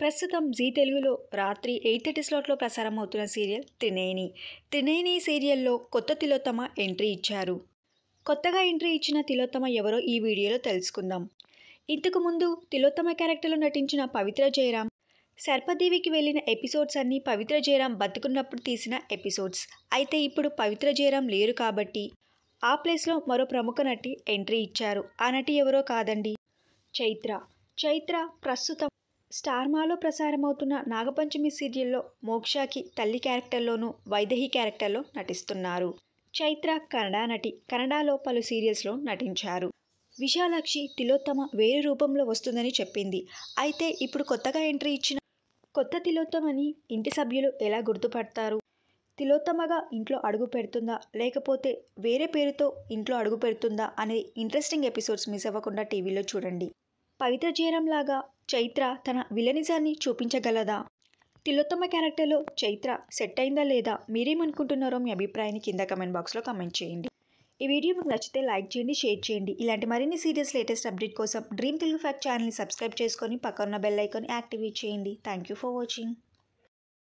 ప్రస్తుతం జీ తెలుగులో రాత్రి 8:30 స్లాట్లో ప్రసారం అవుతున్న సీరియల్ త్రినేని. త్రినేని సీరియల్లో కొత్త తిలోత్తమ ఎంట్రీ ఇచ్చారు. కొత్తగా ఎంట్రీ ఇచ్చిన తిలోత్తమ ఎవరో ఈ వీడియోలో తెలుసుకుందాం. ఇంతకు ముందు తిలోత్తమ క్యారెక్టర్లో నటించిన పవిత్ర జయరాం, సర్పదేవికి వెళ్ళిన ఎపిసోడ్స్ అన్నీ పవిత్ర జయరాం బతుకున్నప్పుడు తీసిన ఎపిసోడ్స్. అయితే ఇప్పుడు పవిత్ర జయరాం లేరు కాబట్టి ఆ ప్లేస్లో మరో ప్రముఖ నటి ఎంట్రీ ఇచ్చారు. ఆ నటి ఎవరో కాదండి, చైత్ర. చైత్ర ప్రస్తుతం స్టార్మాలో ప్రసారమవుతున్న నాగపంచమి సీరియల్లో మోక్షకి తల్లి క్యారెక్టర్లోనూ వైదేహి క్యారెక్టర్లో నటిస్తున్నారు. చైత్ర కన్నడ నటి. కన్నడలో పలు సీరియల్స్లో నటించారు. విశాలాక్షి తిలోత్తమ వేరే రూపంలో వస్తుందని చెప్పింది. అయితే ఇప్పుడు కొత్తగా ఎంట్రీ ఇచ్చిన కొత్త తిలోత్తమని ఇంటి సభ్యులు ఎలా గుర్తుపడతారు? తిలోత్తమగా ఇంట్లో అడుగు పెడుతుందా, లేకపోతే వేరే పేరుతో ఇంట్లో అడుగు పెడుతుందా అనే ఇంట్రెస్టింగ్ ఎపిసోడ్స్ మిస్ అవ్వకుండా టీవీలో చూడండి. పవిత్ర జయరాం లాగా చైత్ర తన విలనిజాన్ని చూపించగలదా? తిలోత్తమ క్యారెక్టర్లో చైత్ర సెట్ అయిందా లేదా? మీరేమనుకుంటున్నారో మీ అభిప్రాయాన్ని కింద కమెంట్ బాక్స్లో కమెంట్ చేయండి. ఈ వీడియో మీకు నచ్చితే లైక్ చేయండి, షేర్ చేయండి. ఇలాంటి మరిన్ని సీరియల్స్ లేటెస్ట్ అప్డేట్ కోసం డ్రీమ్ తెలుగు ఫ్యాక్ట్ ఛానల్ని సబ్స్క్రైబ్ చేసుకొని పక్కన బెల్ ఐకాన్ యాక్టివేట్ చేయండి. Thank you for watching.